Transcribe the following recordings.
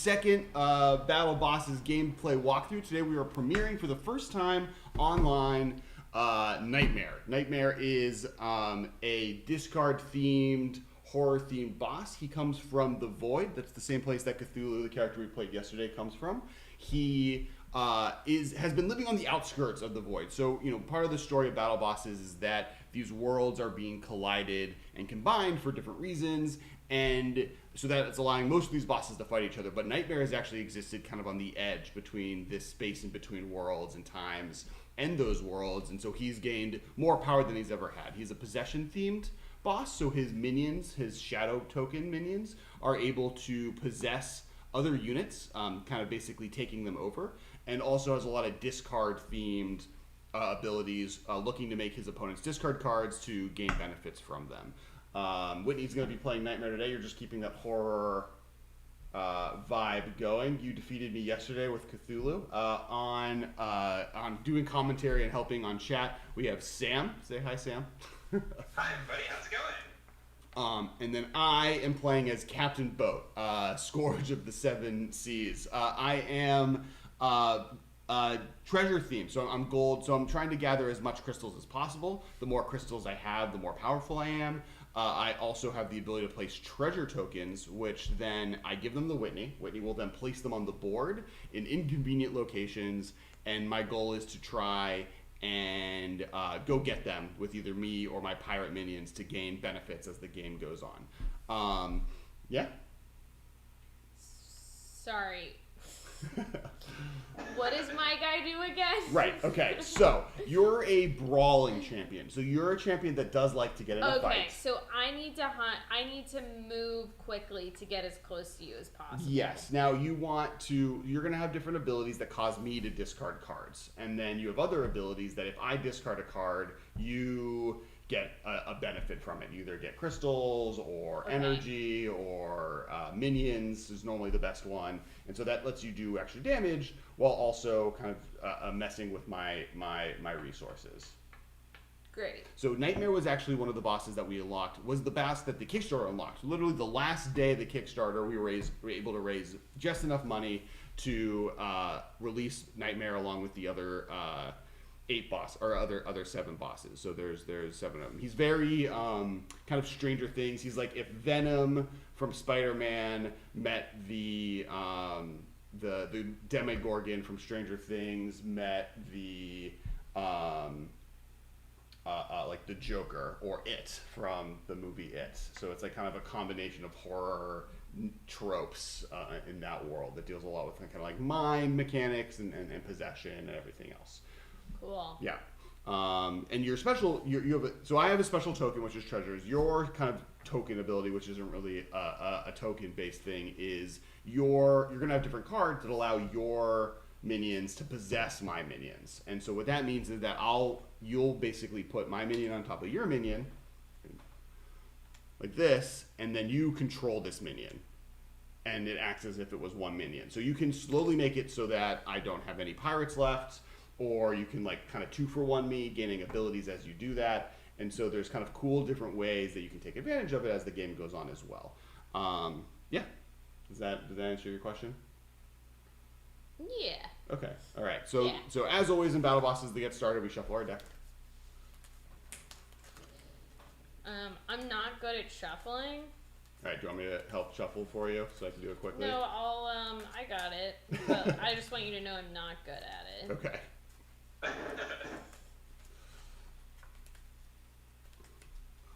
second Battle Bosses gameplay walkthrough. Today we are premiering for the first time online Nightmare. Nightmare is a discard-themed, horror-themed boss. He comes from the Void. That's the same place that Cthulhu, the character we played yesterday, comes from. He has been living on the outskirts of the Void. So, part of the story of Battle Bosses is that these worlds are being collided and combined for different reasons, and so that it's allowing most of these bosses to fight each other. But Nightmare has actually existed kind of on the edge between this space in between worlds and times and those worlds, and so he's gained more power than he's ever had. He's a possession-themed boss, so his minions, his shadow token minions, are able to possess other units, kind of basically taking them over, and also has a lot of discard-themed abilities, looking to make his opponents discard cards to gain benefits from them. Whitney's going to be playing Nightmare today. You're just keeping that horror vibe going. You defeated me yesterday with Cthulhu. On doing commentary and helping on chat, we have Sam. Say hi, Sam. Hi, everybody. How's it going? And then I am playing as Captain Boat, Scourge of the Seven Seas. I am treasure themed, so I'm gold, so I'm trying to gather as much crystals as possible. The more crystals I have, the more powerful I am. I also have the ability to place treasure tokens, which then I give them to Whitney. Whitney will then place them on the board in inconvenient locations, and my goal is to try and go get them with either me or my pirate minions to gain benefits as the game goes on. Yeah? Sorry. What does my guy do again? Right, okay. So, you're a brawling champion. So, you're a champion that does like to get in a fight. Okay, so I need to hunt. I need to move quickly to get as close to you as possible. Yes. Now, you're going to have different abilities that cause me to discard cards. And then you have other abilities that if I discard a card, you get a benefit from it. You either get crystals or energy or minions is normally the best one. And so that lets you do extra damage while also kind of messing with my resources. Great. So Nightmare was actually one of the bosses that we unlocked, was the boss that the Kickstarter unlocked. Literally the last day of the Kickstarter, we were able to raise just enough money to release Nightmare along with the other 8 boss or other 7 bosses. So there's 7 of them. He's very kind of Stranger Things. He's like if Venom from Spider-Man met the Demogorgon from Stranger Things, met the like the Joker or It from the movie It. So it's like kind of a combination of horror tropes in that world that deals a lot with kind of like mind mechanics and possession and everything else. Cool. Yeah. And your special, so I have a special token, which is treasures. Your kind of token ability, which isn't really a token-based thing, is you're going to have different cards that allow your minions to possess my minions. And so what that means is that you'll basically put my minion on top of your minion, like this, and then you control this minion. And it acts as if it was one minion. So you can slowly make it so that I don't have any pirates left, or you can like kind of 2-for-1 me, gaining abilities as you do that. And so there's kind of cool different ways that you can take advantage of it as the game goes on as well. Yeah. Does that answer your question? Yeah. Okay. All right. So as always in Battle Bosses, to get started, we shuffle our deck. I'm not good at shuffling. All right. Do you want me to help shuffle for you so I can do it quickly? No, I got it. But I just want you to know I'm not good at it. Okay.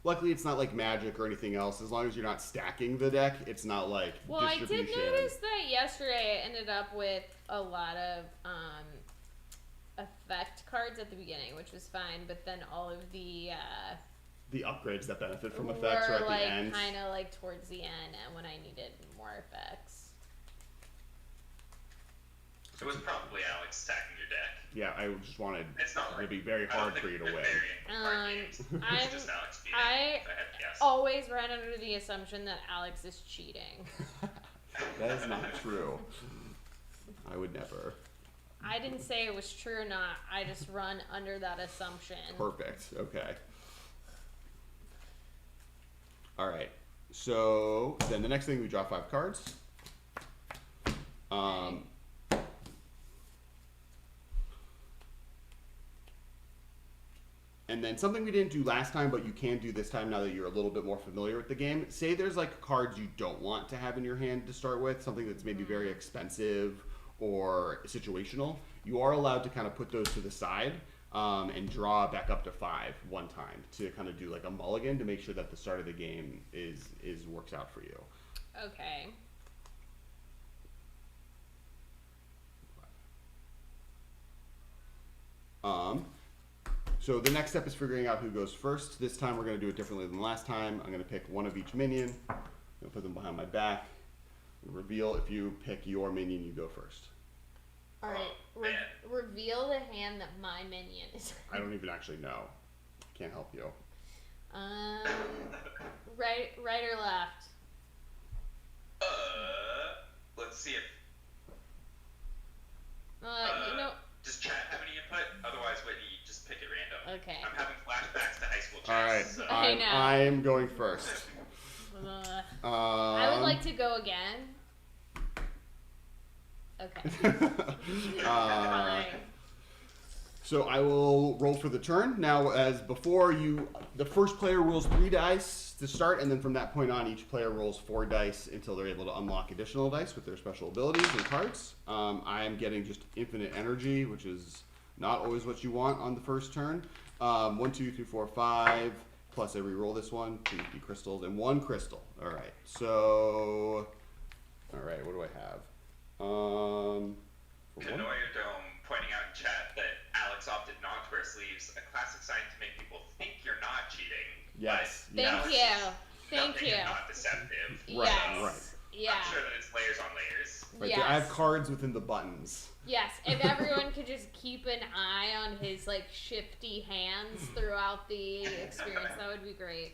Luckily, it's not like Magic or anything else. As long as you're not stacking the deck, it's not like distribution. I did notice that yesterday I ended up with a lot of effect cards at the beginning, which was fine. But then all of the upgrades that benefit from effects are at the end. Kind of like towards the end, and when I needed more effects. It was probably Alex stacking your deck. Yeah, I just wanted it to be very hard for you to win. I always ran under the assumption that Alex is cheating. That is not true. I would never. I didn't say it was true or not. I just run under that assumption. Perfect. Okay. All right. So then the next thing, we draw 5 cards. And then something we didn't do last time, but you can do this time now that you're a little bit more familiar with the game. Say there's like cards you don't want to have in your hand to start with, something that's maybe very expensive or situational. You are allowed to kind of put those to the side and draw back up to 5 one time to kind of do like a mulligan to make sure that the start of the game is works out for you. Okay. So the next step is figuring out who goes first. This time we're going to do it differently than last time. I'm going to pick one of each minion. I'm going to put them behind my back. Reveal if you pick your minion, you go first. All right. Reveal the hand that my minion is. I don't even actually know. Can't help you. Right or left? Let's see if. You know. Does chat have any input? Otherwise, Whitney, just pick it random. Okay. I'm having flashbacks to high school chats. All right. So. I am going first. I would like to go again. Okay. Fine. So I will roll for the turn. Now, as before, the first player rolls 3 dice to start, and then from that point on, each player rolls 4 dice until they're able to unlock additional dice with their special abilities and cards. I am getting just infinite energy, which is not always what you want on the first turn. 1, 2, 3, 4, 5. Plus, I re-roll this one, 2 crystals, and 1 crystal. All right. So, all right. What do I have? Kanoya Dome pointing out in chat that Alex opted not to wear sleeves, a classic sign to make people think you're not cheating. Yes. Thank you. Not deceptive. Right. Yes. Right. Yeah. I'm sure that it's layers on layers. Right. Yes. I have cards within the buttons. Yes, if everyone could just keep an eye on his like shifty hands throughout the experience, that would be great.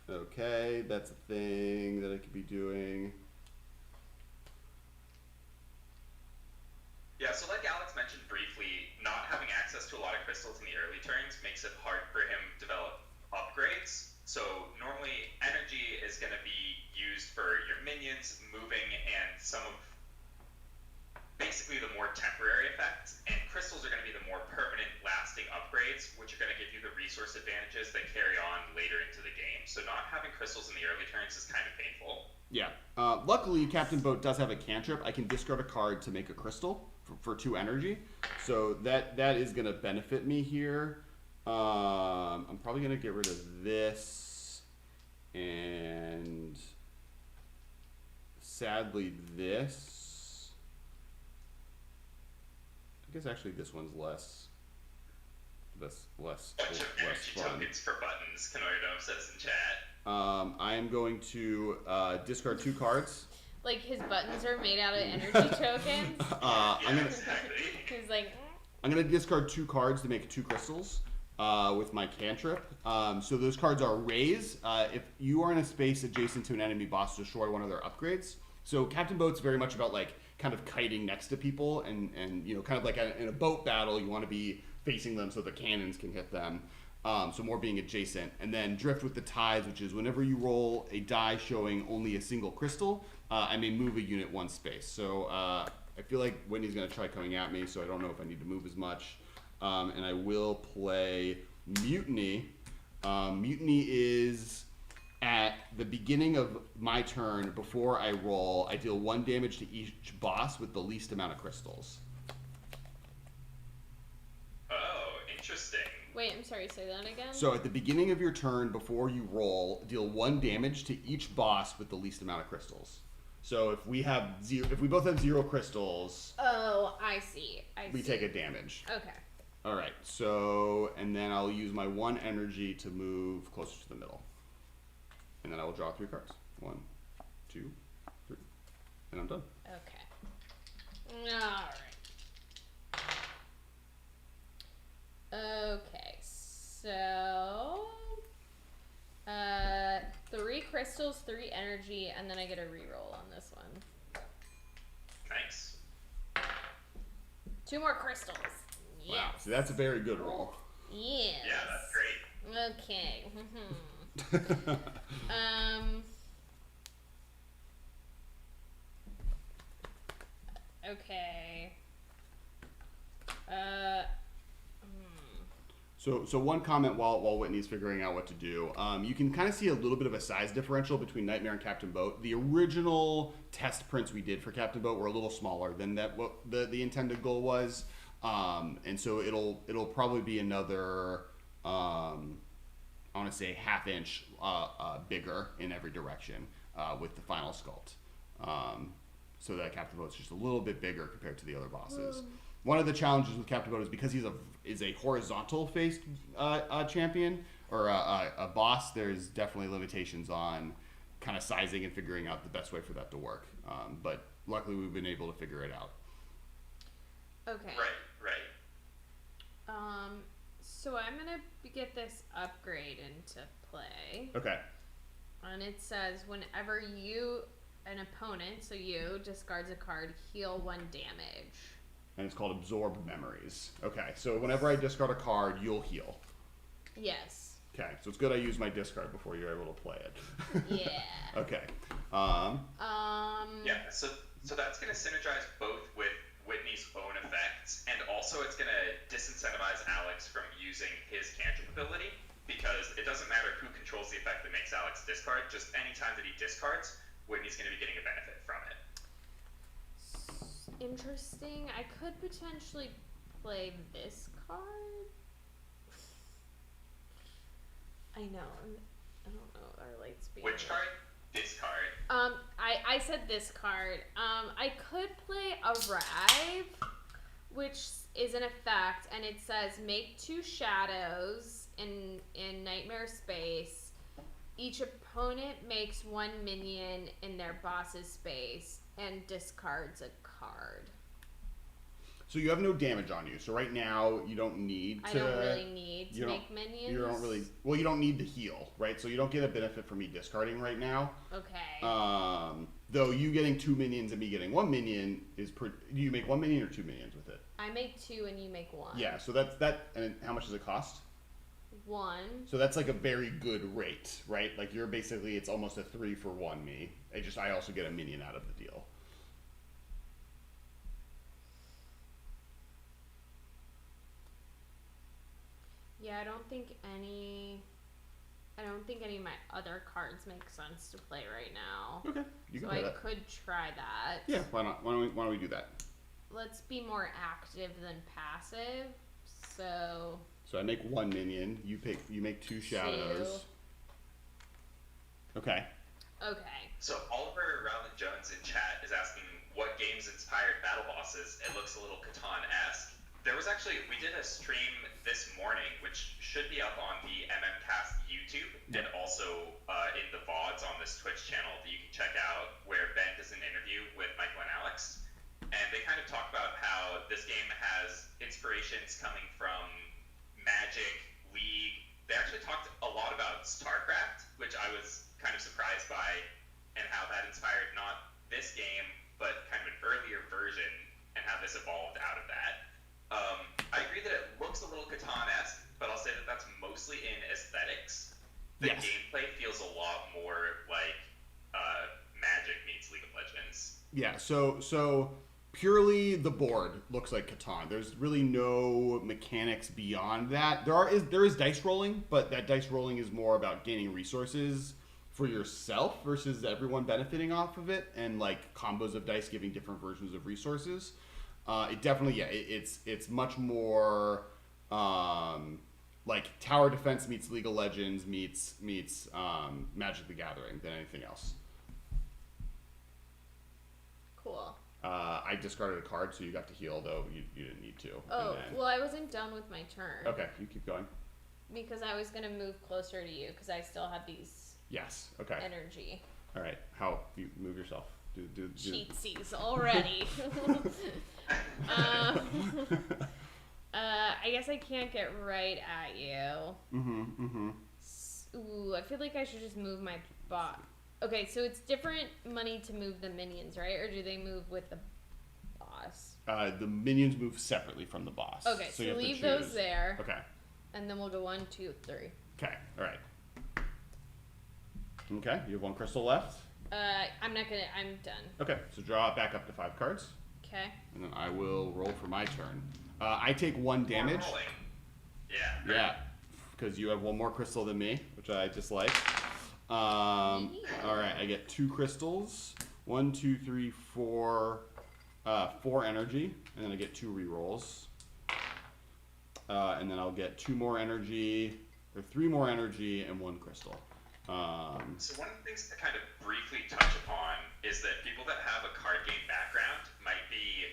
Okay, that's a thing that I could be doing. Yeah, so like Alex mentioned briefly, not having access to a lot of crystals in the early turns makes it hard for him to develop upgrades. So normally energy is going to be used for your minions moving and some of basically the more temporary effects, and crystals are going to be the more permanent, lasting upgrades, which are going to give you the resource advantages that carry on later into the game. So not having crystals in the early turns is kind of painful. Yeah. Luckily, Captain Boat does have a cantrip. I can discard a card to make a crystal for 2 energy. So that is going to benefit me here. I'm probably going to get rid of this. And sadly, this. I guess actually this one's less Bunch of energy fun. tokens for buttons, Kanoya Dome says in chat. I am going to discard 2 cards. Like his buttons are made out of energy tokens. Exactly. He's like. I'm gonna discard 2 cards to make 2 crystals with my cantrip. So those cards are raise. If you are in a space adjacent to an enemy boss, destroy one of their upgrades. So Captain Boat's very much about like kind of kiting next to people, and you know, kind of like in a boat battle, you want to be facing them so the cannons can hit them. So more being adjacent. And then drift with the tides, which is whenever you roll a die showing only a single crystal, I may move a unit 1 space. So I feel like Whitney's going to try coming at me, so I don't know if I need to move as much. And I will play Mutiny. Mutiny is at the beginning of my turn, before I roll, I deal 1 damage to each boss with the least amount of crystals. Oh, interesting. Wait, I'm sorry, say that again? So at the beginning of your turn, before you roll, deal 1 damage to each boss with the least amount of crystals. So if we both have 0 crystals, oh, I see. We take a damage. Okay. All right. So, and then I'll use my 1 energy to move closer to the middle, and then I will draw 3 cards. 1, 2, 3, and I'm done. Okay. All right. Okay, so 3 crystals, 3 energy, and then I get a reroll on this one. Nice. 2 more crystals. Yes. Wow. So that's a very good roll. Yes. Yeah, that's great. Okay. Okay. So one comment while Whitney's figuring out what to do, you can kind of see a little bit of a size differential between Nightmare and Captain Boat. The original test prints we did for Captain Boat were a little smaller than that what the intended goal was, and so it'll probably be another I want to say half inch bigger in every direction with the final sculpt. So that Captain Boat's just a little bit bigger compared to the other bosses. One of the challenges with Captain Boat is because he's a horizontal faced champion or a boss. There's definitely limitations on kind of sizing and figuring out the best way for that to work. But luckily, we've been able to figure it out. Okay. Right. So I'm gonna get this upgrade into play. Okay. And it says whenever an opponent, so you, discards a card, heal 1 damage. And it's called Absorb Memories. Okay, so whenever I discard a card, you'll heal. Yes. Okay, so it's good I use my discard before you're able to play it. Yeah. Okay. Yeah, so that's going to synergize both with Whitney's own effects, and also it's going to disincentivize Alex from using his cantrip ability, because it doesn't matter who controls the effect that makes Alex discard, just any time that he discards, Whitney's going to be getting a benefit from it. Interesting. I could potentially play this card. I know. I don't know. Our lights being. Which card? This card. I said this card. I could play Arrive, which is an effect, and it says make 2 shadows in Nightmare space. Each opponent makes 1 minion in their boss's space and discards a card. So you have no damage on you. So right now you don't need to. I don't really need to make minions. You don't really. Well, you don't need the heal, right? So you don't get a benefit from me discarding right now. Okay. Though you getting 2 minions and me getting 1 minion is do you make 1 minion or 2 minions with it? I make 2 and you make 1. Yeah. So that's that. And how much does it cost? 1. So that's like a very good rate, right? Like you're basically it's almost a 3 for 1 me. I also get a minion out of the deal. Yeah, I don't think any of my other cards make sense to play right now. Okay, you can so play I that. could try that. Yeah, why not? Why don't we do that? Let's be more active than passive. So I make 1 minion. You make 2 shadows. 2. Okay. Okay. So Oliver Rowland Jones in chat is asking what games inspired battle bosses. It looks a little Catan-esque. We did a stream this morning, which should be up on the MMCast YouTube, and also in the VODs on this Twitch channel that you can check out, where Ben does an interview with Michael and Alex. And they kind of talk about how this game has inspirations coming from Magic, League. They actually talked a lot about StarCraft, which I was kind of surprised by, and how that inspired not this game, but kind of an earlier version, and how this evolved out of that. I agree that it looks a little Catan-esque, but I'll say that that's mostly in aesthetics. The gameplay feels a lot more like Magic meets League of Legends. Yeah, so purely the board looks like Catan. There's really no mechanics beyond that. There is dice rolling, but that dice rolling is more about gaining resources for yourself versus everyone benefiting off of it, and like combos of dice giving different versions of resources. It definitely, it's much more like Tower Defense meets League of Legends meets Magic the Gathering than anything else. Cool. I discarded a card, so you got to heal, though you didn't need to. Oh, well, I wasn't done with my turn. Okay, you keep going. Because I was going to move closer to you, because I still have these Yes, okay. energy. All right, how? You move yourself. Do. Cheatsies already. I guess I can't get right at you. Ooh, I feel like I should just move my bot. Okay, so it's different money to move the minions, right? Or do they move with the boss? The minions move separately from the boss. Okay, so you have to leave choose. those there. Okay. And then we'll go 1, 2, 3. Okay, all right. Okay, you have 1 crystal left. I'm done. Okay, so draw it back up to 5 cards. Okay. And then I will roll for my turn. I take 1 damage. Yeah, because you have 1 more crystal than me, which I dislike. All right, I get 2 crystals. 1, 2, 3, 4. 4 energy, and then I get 2 rerolls. And then I'll get 2 more energy, or 3 more energy, and 1 crystal. So one of the things to kind of briefly touch upon is that people that have a card game background might be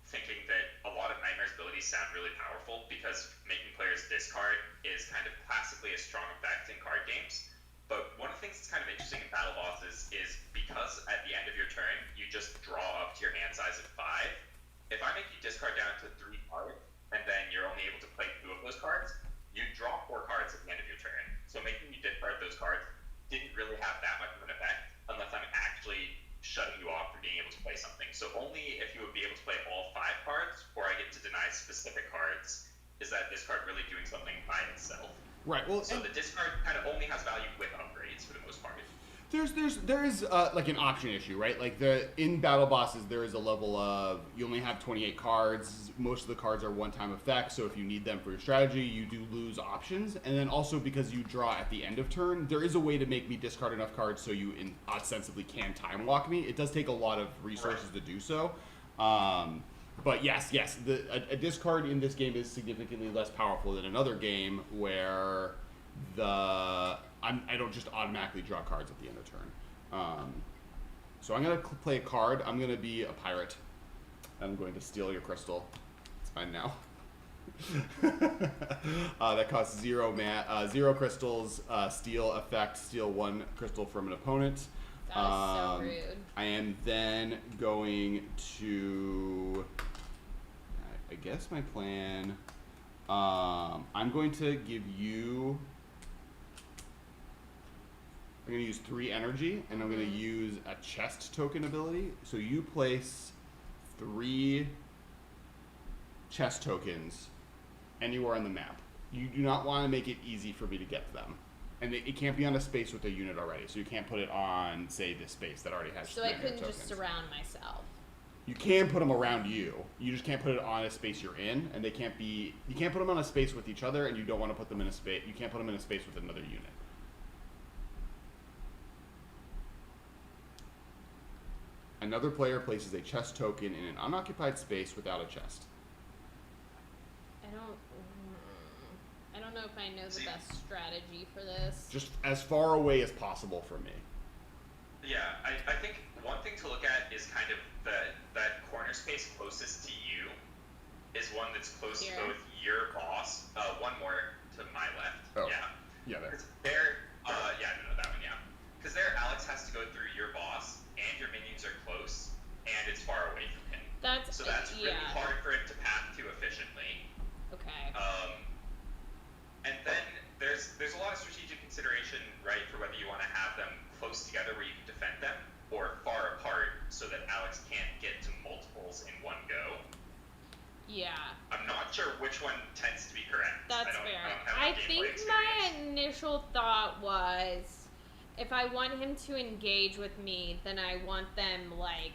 thinking that a lot of Nightmare's abilities sound really powerful because making players discard is kind of classically a strong effect in card games. But one of the things that's kind of interesting in battle bosses is because at the end of your turn, you just draw up to your hand size of 5. If I make you discard down to 3 cards, and then you're only able to play 2 of those cards, you draw 4 cards at the end of your turn. So making you discard those cards didn't really have that much of an effect unless I'm actually shutting you off from being able to play something. So only if you would be able to play all 5 cards, or I get to deny specific cards, is that discard really doing something by itself. Right. Well, so the discard kind of only has value with upgrades for the most part. There is like an option issue, right? Like in battle bosses, there is a level of you only have 28 cards. Most of the cards are one-time effects, so if you need them for your strategy, you do lose options. And then also because you draw at the end of turn, there is a way to make me discard enough cards so you ostensibly can time walk me. It does take a lot of resources to do so. But yes, a discard in this game is significantly less powerful than another game where I don't just automatically draw cards at the end of turn. So I'm going to play a card. I'm going to be a pirate. I'm going to steal your crystal. It's mine now. That costs 0 crystals. Steal effect. Steal 1 crystal from an opponent. That was so rude. I am then going to... I guess my plan... I'm going to give you... I'm going to use 3 energy, and I'm going to use a chest token ability. So you place 3 chest tokens anywhere on the map. You do not want to make it easy for me to get them. And it can't be on a space with a unit already. So you can't put it on, say, this space that already has So I couldn't tokens. just surround myself. You can put them around you. You just can't put it on a space you're in, and they can't be... You can't put them on a space with each other, and you don't want to put them in a space... You can't put them in a space with another unit. Another player places a chest token in an unoccupied space without a chest. I don't know if I know the best strategy for this. Just as far away as possible from me. Yeah, I think one thing to look at is kind of that corner space closest to you is one that's close to both your boss. One more to my left. Oh. Yeah. Yeah, there. That one, yeah. Because there, Alex has to go through your boss, and your minions are close, and it's far away from him. That's really hard for him to path to efficiently. Okay. And then there's a lot of strategic consideration, right, for whether you want to have them close together where you can defend them, or far apart so that Alex can't get to multiples in one go. Yeah. I'm not sure which one tends to be correct. That's fair. I think my initial thought was, if I want him to engage with me, then I want them, like,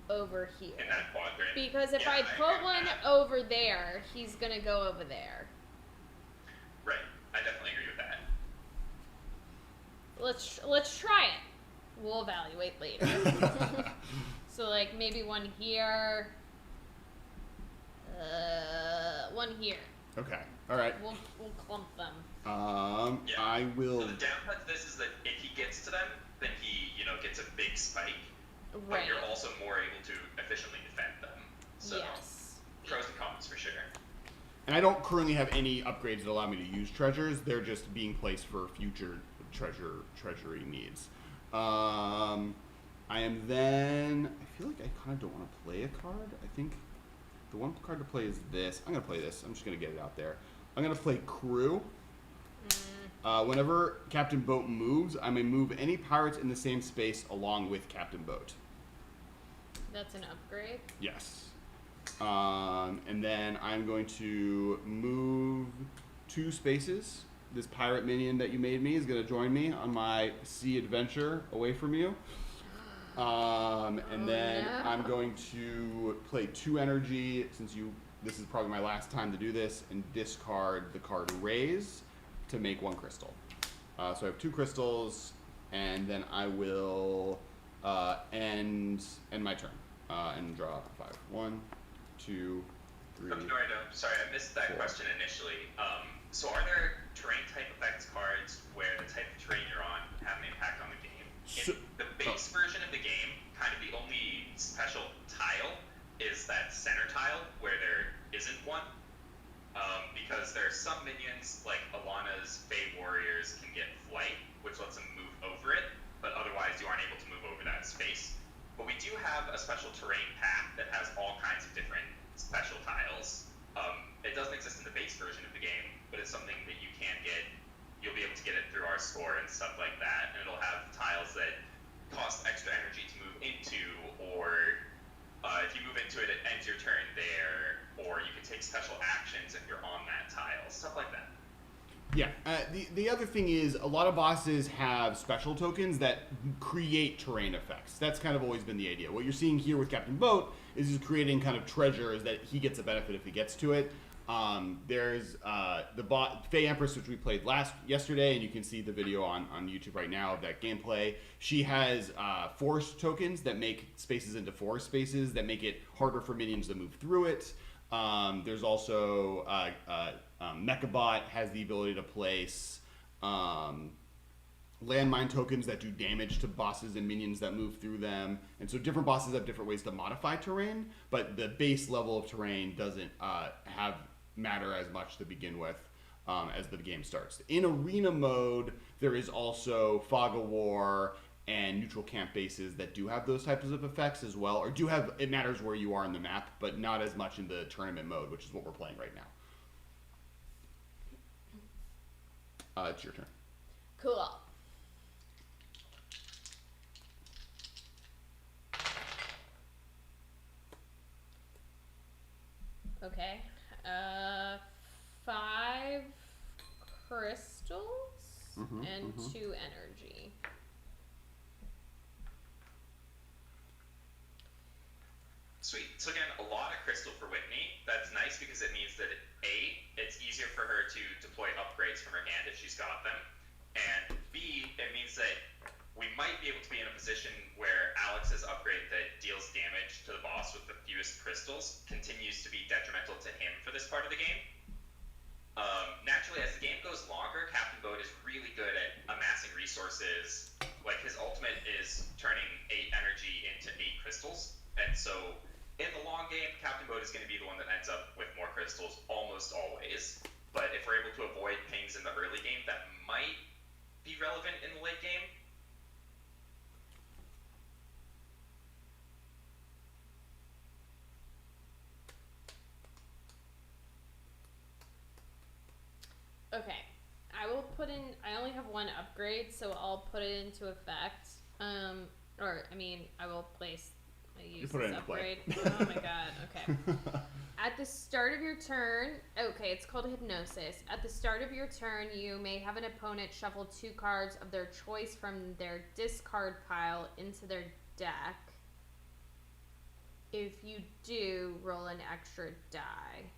over here. In that quadrant. Because if I put one over there, he's gonna go over there. Right. I definitely agree with that. Let's try it. We'll evaluate later. So, like, maybe one here. One here. Okay. All right. We'll clump them. I will... So the downside to this is that if he gets to them, then he, gets a big spike. Right. But you're also more able to efficiently defend them. So, yes. Pros and cons for sure. And I don't currently have any upgrades that allow me to use treasures. They're just being placed for future treasury needs. I am then... I feel like I kind of don't want to play a card. I think the one card to play is this. I'm going to play this. I'm just going to get it out there. I'm going to play Crew. Whenever Captain Boat moves, I may move any pirates in the same space along with Captain Boat. That's an upgrade? Yes. And then I'm going to move 2 spaces. This pirate minion that you made me is going to join me on my sea adventure away from you. And then I'm going to play 2 energy, since this is probably my last time to do this, and discard the card Raise to make 1 crystal. So I have 2 crystals, and then I will end my turn and draw 5. 1, 2, 3. Sorry, I missed that 4. question initially. So are there terrain type effects cards where the type of terrain you're on have an impact on the game? In the base version of the game, kind of the only special tile is that center tile where there isn't one. Because there are some minions, like Alana's Fae Warriors, can get flight, which lets them move over it, but otherwise you aren't able to move over that space. But we do have a special terrain path that has all kinds of different special tiles. It doesn't exist in the base version of the game, but it's something that you can get. You'll be able to get it through our store and stuff like that, and it'll have tiles that cost extra energy to move into, or if you move into it, it ends your turn there, or you can take special actions if you're on that tile, stuff like that. Yeah. The other thing is, a lot of bosses have special tokens that create terrain effects. That's kind of always been the idea. What you're seeing here with Captain Boat is he's creating kind of treasures that he gets a benefit if he gets to it. There's the Fae Empress, which we played yesterday, and you can see the video on YouTube right now of that gameplay. She has forest tokens that make spaces into forest spaces that make it harder for minions to move through it. There's also Mechabot has the ability to place landmine tokens that do damage to bosses and minions that move through them. And so different bosses have different ways to modify terrain, but the base level of terrain doesn't matter as much to begin with as the game starts. In arena mode, there is also Fog of War and neutral camp bases that do have those types of effects as well, or it matters where you are in the map, but not as much in the tournament mode, which is what we're playing right now. It's your turn. Cool. Okay. 5 crystals and 2 energy. Sweet. So again, a lot of crystal for Whitney. That's nice because it means that it's easier for her to deploy upgrades from her hand if she's got them. And B, it means that we might be able to be in a position where Alex's upgrade that deals damage to the boss with the fewest crystals continues to be detrimental to him for this part of the game. Naturally, as the game goes longer, Captain Boat is really good at amassing resources. Like, his ultimate is turning 8 energy into 8 crystals. And so, in the long game, Captain Boat is going to be the one that ends up with more crystals almost always. But if we're able to avoid pings in the early game, that might be relevant in the late game. Okay, I only have 1 upgrade, so I'll put it into effect. I will place, use this upgrade. Oh my god, okay. At the start of your turn, it's called Hypnosis. At the start of your turn, you may have an opponent shuffle 2 cards of their choice from their discard pile into their deck. If you do, roll an extra die.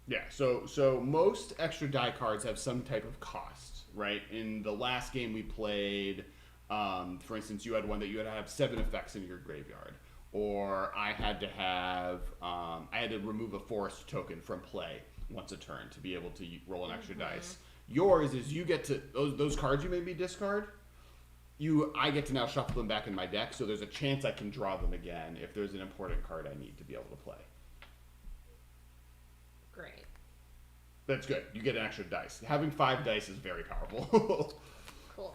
Yeah, so most extra die cards have some type of cost, right? In the last game we played, for instance, you had one that you had to have 7 effects in your graveyard, or I had to remove a forest token from play once a turn to be able to roll an extra dice. Yours is you get to those cards you made me discard. I get to now shuffle them back in my deck, so there's a chance I can draw them again if there's an important card I need to be able to play. Great. That's good. You get an extra dice. Having 5 dice is very powerful. Cool.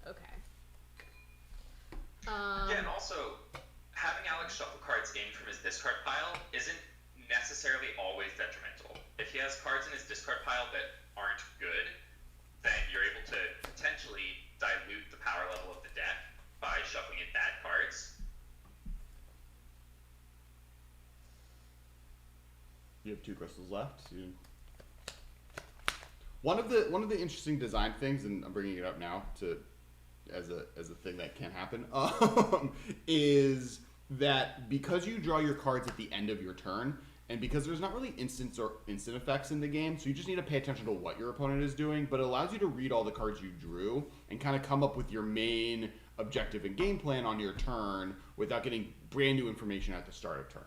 Okay. Yeah, and also, having Alex shuffle cards in from his discard pile isn't necessarily always detrimental. If he has cards in his discard pile that aren't good, then you're able to potentially dilute the power level of the deck by shuffling in bad cards. You have 2 crystals left. One of the interesting design things, and I'm bringing it up now to as a thing that can happen, is that because you draw your cards at the end of your turn, and because there's not really instant effects in the game, so you just need to pay attention to what your opponent is doing, but it allows you to read all the cards you drew and kind of come up with your main objective and game plan on your turn without getting brand new information at the start of turn.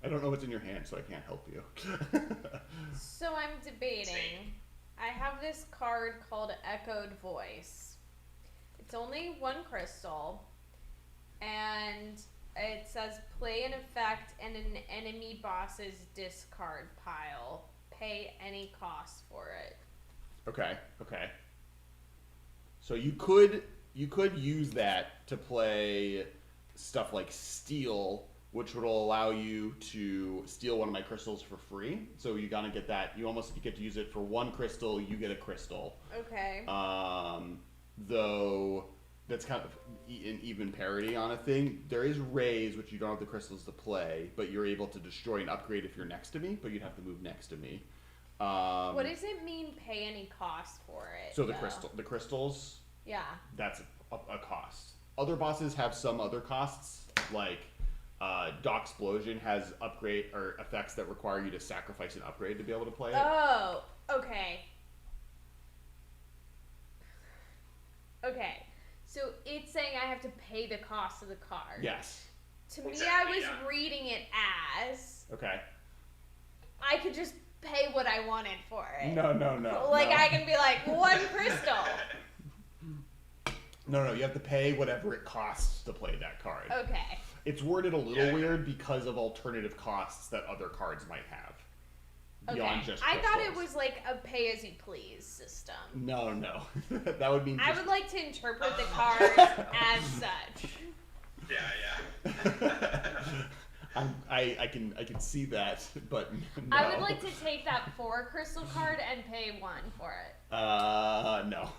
I don't know what's in your hand, so I can't help you. So I'm debating. I have this card called Echoed Voice. It's only 1 crystal, and it says play an effect in an enemy boss's discard pile. Pay any cost for it. Okay. So you could use that to play stuff like Steal, which would allow you to steal one of my crystals for free. So you gotta get that. You almost get to use it for 1 crystal. You get a crystal. Okay. Though that's kind of an even parity on a thing. There is Raise, which you don't have the crystals to play, but you're able to destroy an upgrade if you're next to me, but you'd have to move next to me. What does it mean, pay any cost for it? So the crystals, yeah, that's a cost. Other bosses have some other costs, like Doc Explosion has upgrade or effects that require you to sacrifice an upgrade to be able to play it. Oh, okay. Okay. So it's saying I have to pay the cost of the card. Yes. To me, I was reading it as okay. I could just pay what I wanted for it. No. Like no. I can be like 1 crystal. No, you have to pay whatever it costs to play that card. Okay. It's worded a little weird because of alternative costs that other cards might have. Beyond just I thought it crystals. was like a pay-as-you-please system. No. That would mean I would like to interpret the cards as such. Yeah. I can see that, but no. I would like to take that 4 crystal card and pay 1 for it. No.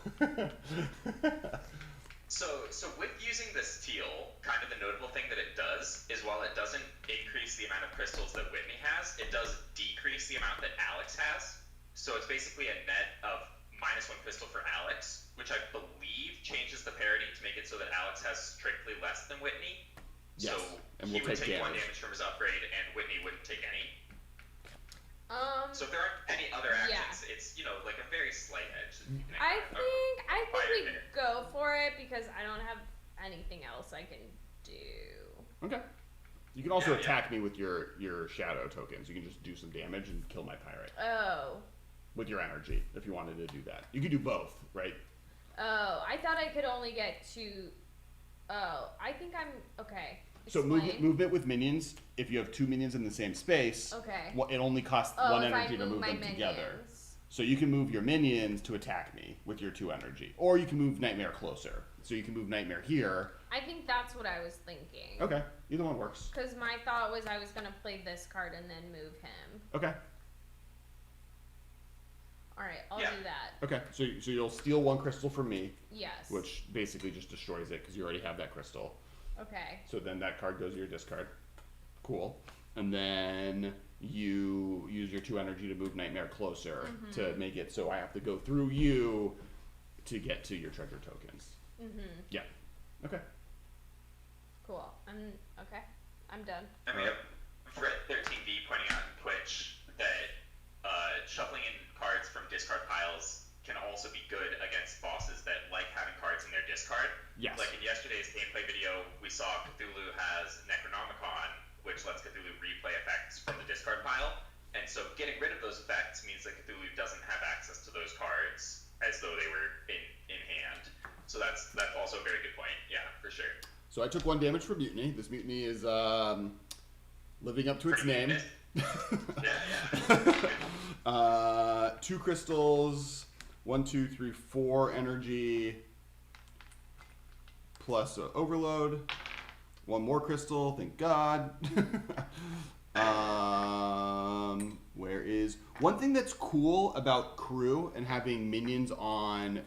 So with using the Steal, kind of the notable thing that it does is while it doesn't increase the amount of crystals that Whitney has, it does decrease the amount that Alex has. So it's basically a net of -1 crystal for Alex, which I believe changes the parity to make it so that Alex has strictly less than Whitney. Yes, So and he we'll would take take 1 damage. damage from his upgrade, and Whitney wouldn't take any. So if there aren't any other actions, it's like a very slight edge. That you can I think we minute. go for it because I don't have anything else I can do. Okay. You can also attack me with your shadow tokens. You can just do some damage and kill my pirate. Oh. With your energy, if you wanted to do that. You could do both, right? Oh, I thought I could only get 2. Oh, I think I'm okay. So movement with minions. If you have 2 minions in the same space, Okay. it only costs 1 energy to move them together. So you can move your minions to attack me with your 2 energy, or you can move Nightmare closer. So you can move Nightmare here. I think that's what I was thinking. Okay, either one works. Because my thought was I was gonna play this card and then move him. Okay. All right, I'll do that. Okay, so you'll steal 1 crystal from me, Yes. which basically just destroys it because you already have that crystal. Okay. So then that card goes to your discard. Cool. And then you use your 2 energy to move Nightmare closer to make it so I have to go through you to get to your treasure tokens. Yeah. Okay. Cool. I'm done. And we have Fred 13B pointing out in Twitch that shuffling in cards from discard piles can also be good against bosses that like having cards in their discard. Yes. Like in yesterday's gameplay video, we saw Cthulhu has Necronomicon, which lets Cthulhu replay effects from the discard pile. And so getting rid of those effects means that Cthulhu doesn't have access to those cards as though they were in hand. So that's also a very good point. Yeah, for sure. So I took 1 damage for Mutiny. This Mutiny is living up to its name. Yeah. 2 crystals, 1, 2, 3, 4 energy, plus overload. 1 more crystal, thank God. Where is one thing that's cool about crew and having minions on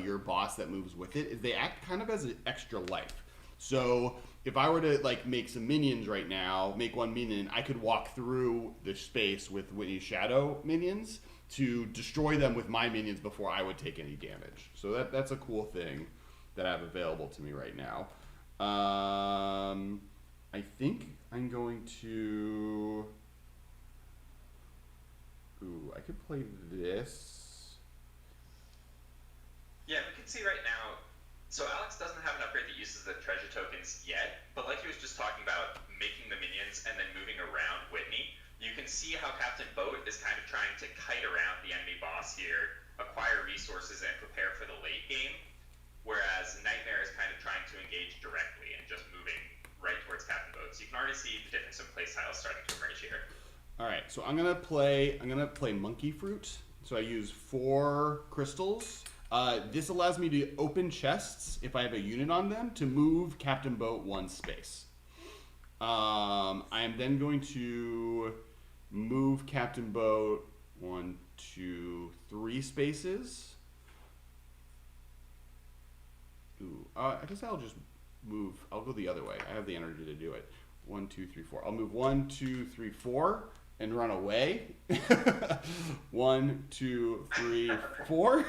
your boss that moves with it is they act kind of as an extra life. So if I were to like make some minions right now, make one minion, I could walk through the space with Whitney's shadow minions to destroy them with my minions before I would take any damage. So that's a cool thing that I have available to me right now. I think I'm going to... Ooh, I could play this. Yeah, we can see right now. So Alex doesn't have an upgrade that uses the treasure tokens yet, but like he was just talking about making the minions and then moving around Whitney, you can see how Captain Boat is kind of trying to kite around the enemy boss here, acquire resources, and prepare for the late game, whereas Nightmare is kind of trying to engage directly and just moving right towards Captain Boat. So you can already see the difference in playstyles starting to emerge here. All right, so I'm gonna play Monkey Fruit. So I use 4 crystals. This allows me to open chests if I have a unit on them to move Captain Boat 1 space. I am then going to move Captain Boat 1, 2, 3 spaces. Ooh, I guess I'll just move. I'll go the other way. I have the energy to do it. 1, 2, 3, 4. I'll move 1, 2, 3, 4 and run away. 1, 2, 3, 4.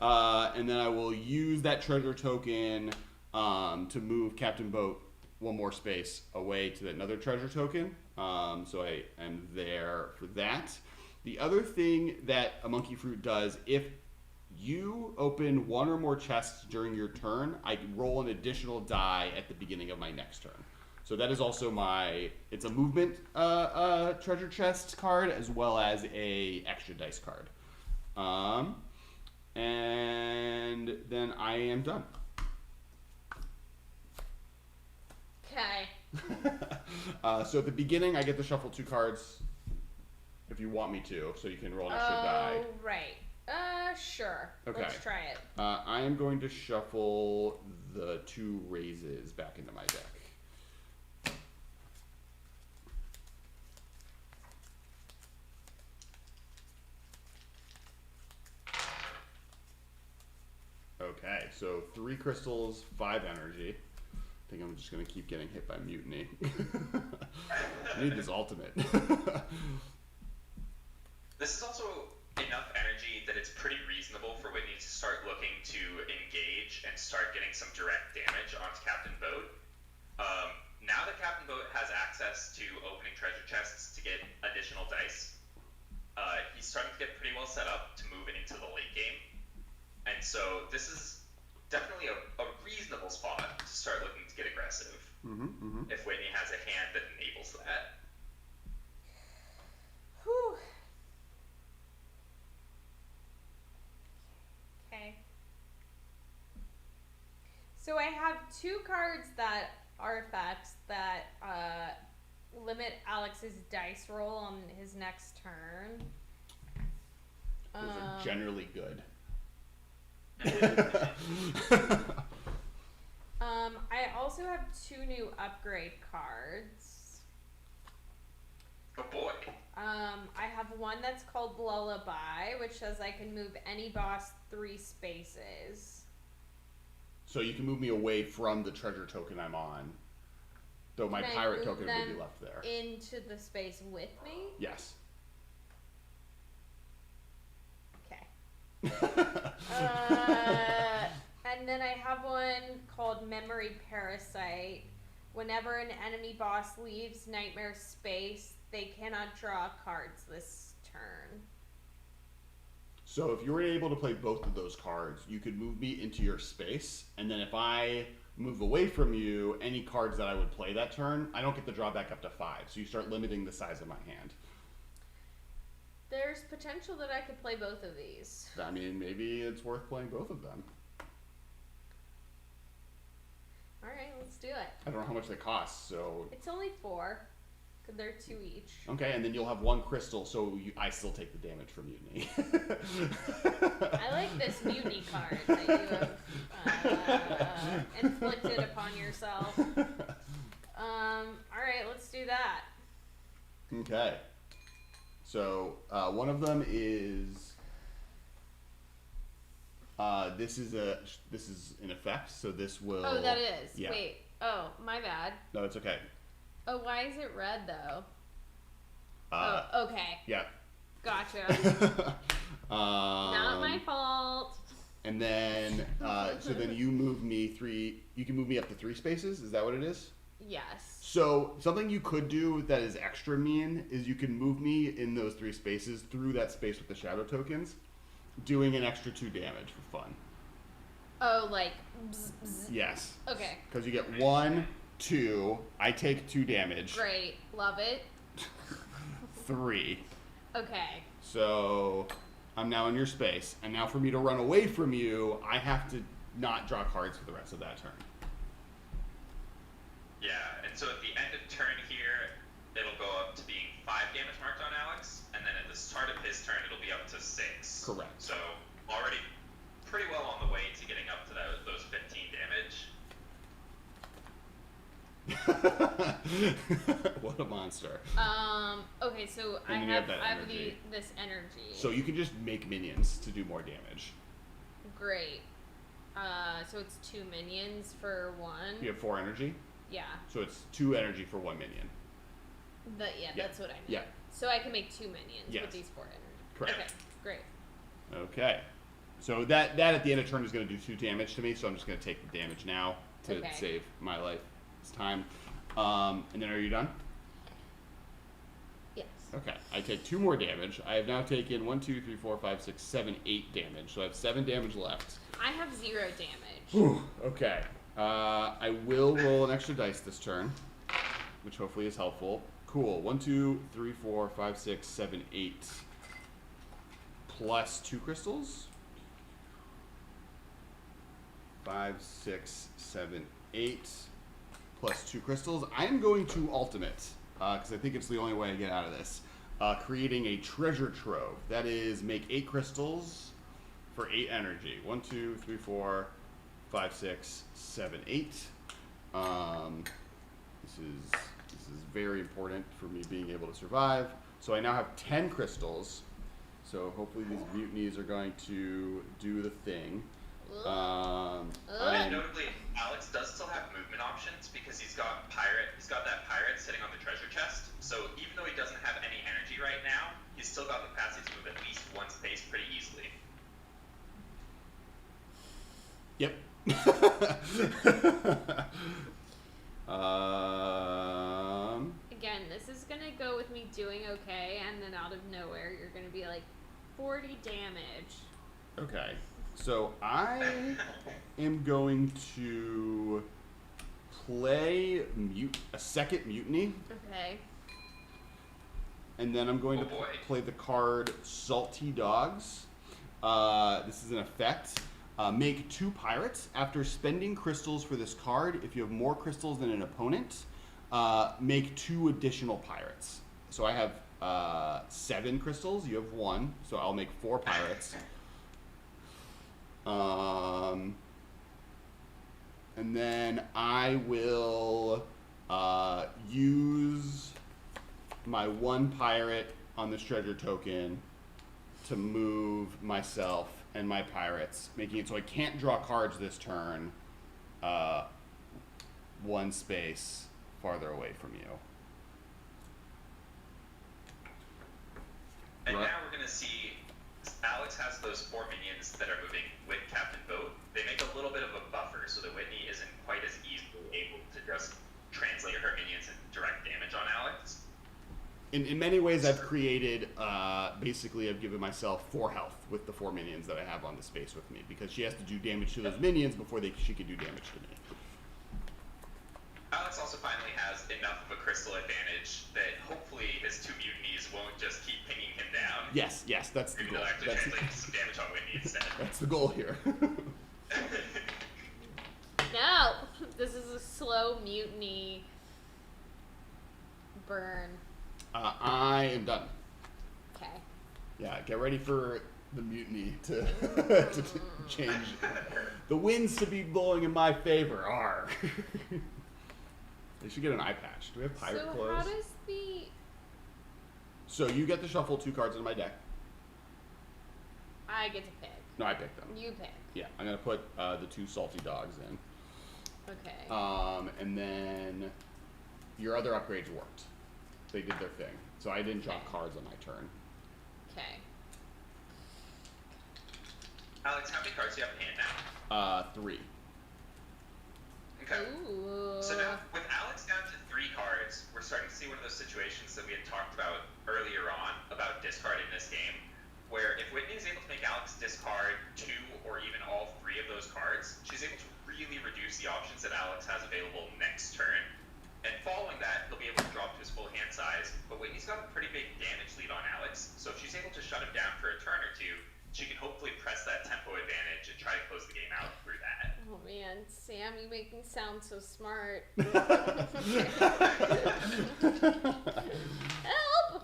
And then I will use that treasure token to move Captain Boat 1 more space away to another treasure token. So I am there for that. The other thing that a Monkey Fruit does, if you open 1 or more chests during your turn, I roll an additional die at the beginning of my next turn. So that is also it's a movement treasure chest card as well as a extra dice card. And then I am done. Okay. So at the beginning, I get to shuffle 2 cards if you want me to, so you can roll an extra die. Oh, right. Sure. Okay. Let's try it. I am going to shuffle the 2 raises back into my deck. Okay, so 3 crystals, 5 energy. I think I'm just going to keep getting hit by mutiny. I need this ultimate. This is also enough energy that it's pretty reasonable for Whitney to start looking to engage and start getting some direct damage onto Captain Boat. Now that Captain Boat has access to opening treasure chests to get additional dice, he's starting to get pretty well set up to move into the late game. And so this is definitely a reasonable spot to start looking to get aggressive. If Whitney has a hand that enables that. Whew. Okay. So I have 2 cards that are effects that limit Alex's dice roll on his next turn. Those are generally good. I also have 2 new upgrade cards. Oh boy. I have one that's called Lullaby, which says I can move any boss 3 spaces. So you can move me away from the treasure token I'm on, though my pirate token would be left there. Into the space with me? Yes. Okay. And then I have one called Memory Parasite. Whenever an enemy boss leaves Nightmare space, they cannot draw cards this turn. So if you were able to play both of those cards, you could move me into your space, and then if I move away from you, any cards that I would play that turn, I don't get the drawback up to 5. So you start limiting the size of my hand. There's potential that I could play both of these. I mean, maybe it's worth playing both of them. Alright, let's do it. I don't know how much they cost, so... It's only 4, because they're 2 each. Okay, and then you'll have 1 crystal, so I still take the damage from Mutiny. I like this Mutiny card that you have inflicted upon yourself. Alright, let's do that. Okay. So one of them is this is an effect. So this will. Oh, that is. Yeah. Wait. Oh, my bad. No, it's okay. Oh, why is it red though? Okay. Yeah. Gotcha. Not my fault. And then so then you move me 3. You can move me up to 3 spaces. Is that what it is? Yes. So something you could do that is extra mean is you can move me in those 3 spaces through that space with the shadow tokens, doing an extra 2 damage for fun. Oh, like bzz, bzz. Yes. Okay. Because you get 1, 2. I take 2 damage. Great. Love it. 3. Okay. So I'm now in your space, and now for me to run away from you, I have to not draw cards for the rest of that turn. Yeah, and so at the end of turn here, it'll go up to being 5 damage marked on Alex, and then at the start of his turn, it'll be up to 6. Correct. So already pretty well on the way to getting up to those 15 damage. What a monster. Okay, so And I then you have have that energy. this energy. So you can just make minions to do more damage. Great. So it's 2 minions for 1. You have 4 energy, Yeah. so it's 2 energy for 1 minion. Yeah, Yeah. that's what I meant. Yeah. So I can make 2 minions Yes. with these 4 energy. Correct. Okay, great. Okay. So that at the end of turn is going to do 2 damage to me, so I'm just going to take the damage now to Okay. save my life. It's time. And then are you done? Yes. Okay. I take 2 more damage. I have now taken 1, 2, 3, 4, 5, 6, 7, 8 damage. So I have 7 damage left. I have 0 damage. Whew. Okay. I will roll an extra dice this turn, which hopefully is helpful. Cool. 1, 2, 3, 4, 5, 6, 7, 8. Plus 2 crystals. 5, 6, 7, 8. Plus 2 crystals. I am going to ultimate, because I think it's the only way I get out of this. Creating a treasure trove. That is, make 8 crystals for 8 energy. 1, 2, 3, 4, 5, 6, 7, 8. This is very important for me being able to survive. So I now have 10 crystals. So hopefully these mutinies are going to do the thing. And notably, Alex does still have movement options because he's got that pirate sitting on the treasure chest. So even though he doesn't have any energy right now, he's still got the capacity to move at least 1 space pretty easily. Yep. Again, this is gonna go with me doing okay, and then out of nowhere, you're gonna be like 40 damage. Okay. So I am going to play a second mutiny, Okay. and then I'm going Oh to boy. play the card Salty Dogs. This is an effect. Make 2 pirates. After spending crystals for this card, if you have more crystals than an opponent, make 2 additional pirates. So I have 7 crystals. You have 1, so I'll make 4 pirates. And then I will use my 1 pirate on this treasure token to move myself and my pirates, making it so I can't draw cards this turn 1 space farther away from you. And Right. now we're going to see Alex has those 4 minions that are moving with Captain Boat. They make a little bit of a buffer so that Whitney isn't quite as easily able to just translate her minions into direct damage on Alex. In many ways, I've created, basically, I've given myself 4 health with the 4 minions that I have on the space with me, because she has to do damage to those minions before she can do damage to me. Alex also finally has enough of a crystal advantage that hopefully his 2 mutinies won't just keep pinging him down. Yes, that's the Maybe goal. they'll actually translate some damage on Whitney instead. That's the goal here. No! This is a slow mutiny burn. I am done. Okay. Yeah, get ready for the mutiny to, to change. The winds to be blowing in my favor are. They should get an eye patch. Do we have pirate So clothes? how does the So you get to shuffle 2 cards in my deck. I get to pick. No, I picked them. You pick. Yeah, I'm gonna put the 2 salty dogs in. Okay. And then your other upgrades worked. They did their thing. So I didn't draw cards on my turn. Okay. Alex, how many cards do you have in hand now? 3. Okay. Ooh. So now, with Alex down to 3 cards, we're starting to see one of those situations that we had talked about earlier on about discarding this game, where if Whitney is able to make Alex discard 2 or even all 3 of those cards, she's able to really reduce the options that Alex has available next turn. And following that, he'll be able to drop to his full hand size, but Whitney's got a pretty big damage lead on Alex, so if she's able to shut him down for a turn or 2, she can hopefully press that tempo advantage and try to close the game out through that. Oh man, Sam, you make me sound so smart. Help!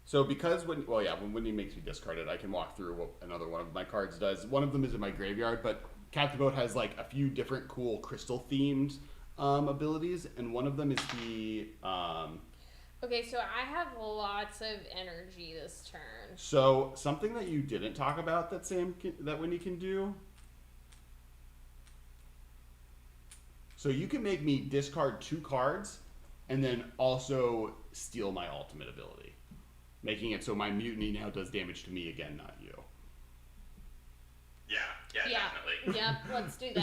So because when Whitney makes me discard it, I can walk through what another one of my cards does. One of them is in my graveyard, but Captain Boat has like a few different cool crystal themed abilities, and one of them is the Okay, so I have lots of energy this turn. So something that you didn't talk about that that Whitney can do. So you can make me discard 2 cards, and then also steal my ultimate ability, making it so my mutiny now does damage to me again, not you. Yeah, definitely. Yep, let's do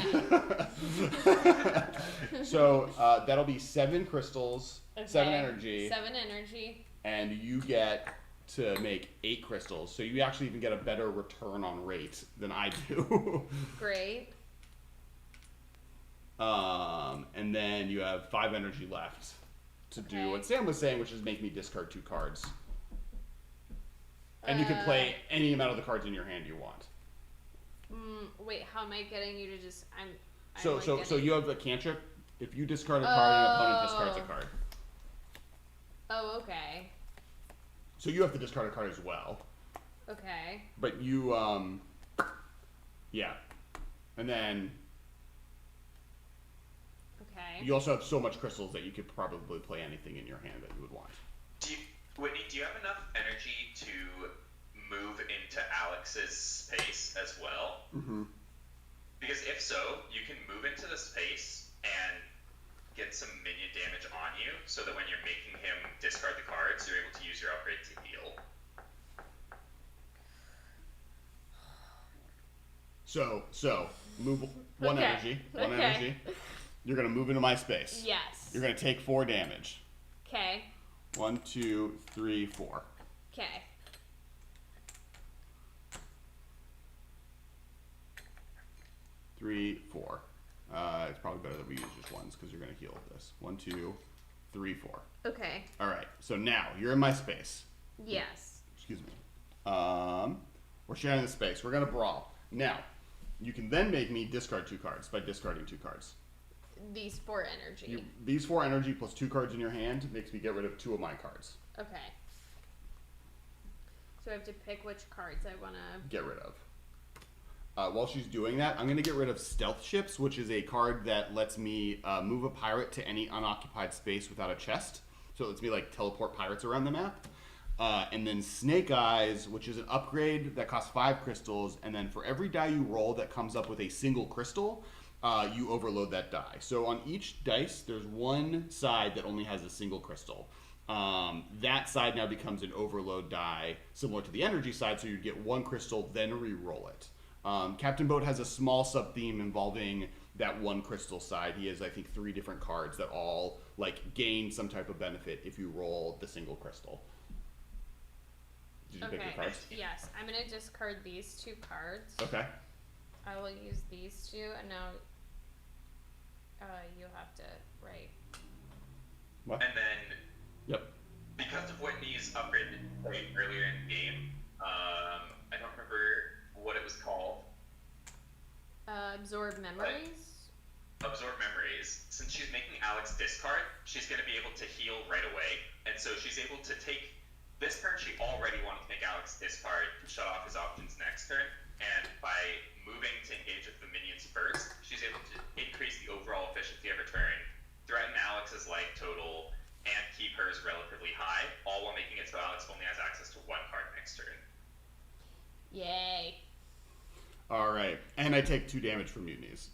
that. So that'll be 7 crystals, Okay. 7 energy. 7 energy. And you get to make 8 crystals. So you actually even get a better return on rate than I do. Great. And then you have 5 energy left to do what Sam was saying, which is make me discard 2 cards. And you can play any amount of the cards in your hand you want. Wait, how am I getting you to just? So you have a cantrip. If you discard a card, an opponent discards a card. Oh, okay. So you have to discard a card as well. Okay. But you, yeah. And then you also have so much crystals that you could probably play anything in your hand that you would want. Whitney, do you have enough energy to move into Alex's space as well? Mm-hmm. Because if so, you can move into the space and get some minion damage on you, so that when you're making him discard the cards, you're able to use your upgrade to heal. So move 1 energy. 1 energy. You're gonna move into my space. Yes. You're gonna take 4 damage. Okay. 1, 2, 3, 4. Okay. Three, 4. It's probably better that we use just ones because you're gonna heal with this. 1, 2, 3, 4. Okay. All right. So now you're in my space. Yes. Excuse me. We're sharing the space. We're gonna brawl. Now, you can then make me discard 2 cards by discarding 2 cards. These 4 energy. These 4 energy plus 2 cards in your hand makes me get rid of 2 of my cards. Okay. So I have to pick which cards I want to get rid of. While she's doing that, I'm going to get rid of Stealth Ships, which is a card that lets me move a pirate to any unoccupied space without a chest. So it lets me like teleport pirates around the map. And then Snake Eyes, which is an upgrade that costs 5 crystals. And then for every die you roll that comes up with a single crystal, you overload that die. So on each dice, there's one side that only has a single crystal. That side now becomes an overload die, similar to the energy side, so you get 1 crystal, then re-roll it. Captain Boat has a small sub-theme involving that 1 crystal side. He has, I think, 3 different cards that all like gain some type of benefit if you roll the single crystal. Did you pick your cards? Yes, I'm going to discard these 2 cards. Okay. I will use these 2, and now you have to write. What? And then, yep. Because of Whitney's upgrade that you played earlier in the game, I don't remember what it was called. Absorb memories? Absorb memories. Since she's making Alex discard, she's going to be able to heal right away. And so she's able to take... This turn, she already wanted to make Alex discard to shut off his options next turn. And by moving to engage with the minions first, she's able to increase the overall efficiency of her turn Right, and I take 2 damage from mutinies.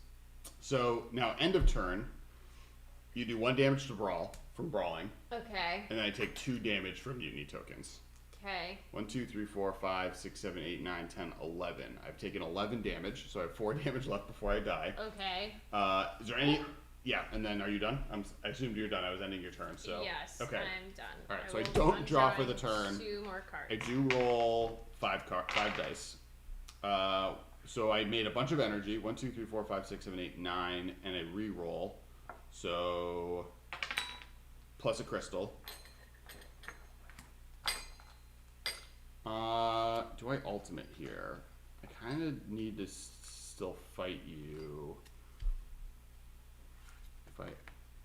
So now, end of turn, you do 1 damage to brawl from brawling, Okay. and then I take 2 damage from mutiny tokens. Okay. 1, 2, 3, 4, 5, 6, 7, 8, 9, 10, 11. I've taken 11 damage, so I have 4 damage left before I die. Okay. Is there any? Yeah, and then are you done? I assumed you were done. I was ending your turn, so. Yes. Okay. I'm done. All right, so will- I don't I'm draw for the drawing turn. 2 more cards. I do roll 5 dice. So I made a bunch of energy. 1, 2, 3, 4, 5, 6, 7, 8, 9, and I re-roll. So plus a crystal. Do I ultimate here? I kind of need to still fight you. If I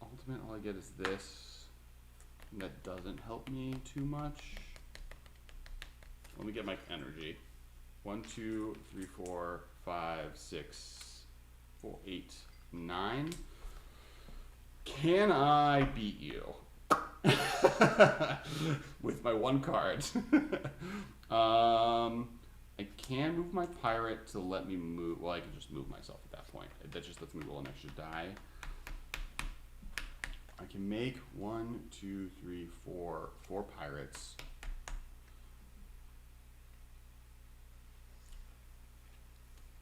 ultimate, all I get is this. And that doesn't help me too much. Let me get my energy. 1, 2, 3, 4, 5, 6, 4, 8, 9. Can I beat you? With my 1 card. I can move my pirate to let me move. Well, I can just move myself at that point. That just lets me roll an extra die. I can make 1, 2, 3, 4 pirates.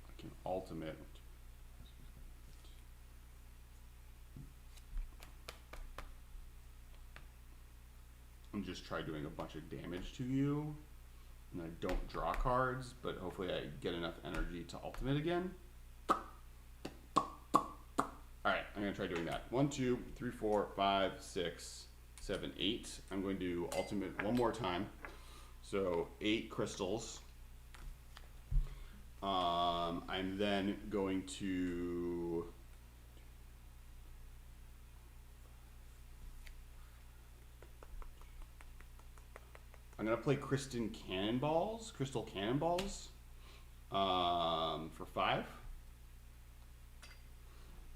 I can ultimate. And just try doing a bunch of damage to you. And I don't draw cards, but hopefully I get enough energy to ultimate again. Alright, I'm going to try doing that. 1, 2, 3, 4, 5, 6, 7, 8. I'm going to ultimate one more time. So 8 crystals. I'm then going to... I'm going to play crystal cannonballs for 5.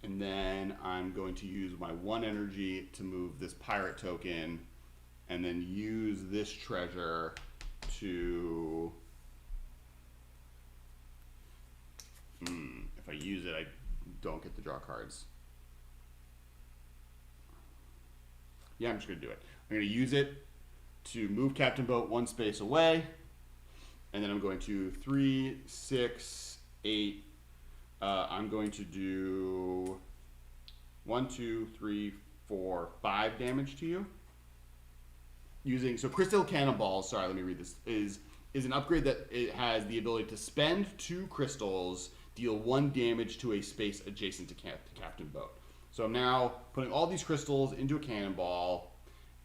And then I'm going to use my 1 energy to move this pirate token, and then use this treasure to... if I use it, I don't get to draw cards. Yeah, I'm just going to do it. I'm going to use it to move Captain Boat 1 space away, and then I'm going to 3, 6, 8. I'm going to do 1, 2, 3, 4, 5 damage to you. So Crystal Cannonballs, sorry, let me read this, is an upgrade that it has the ability to spend 2 crystals, deal 1 damage to a space adjacent to Captain Boat. So I'm now putting all these crystals into a cannonball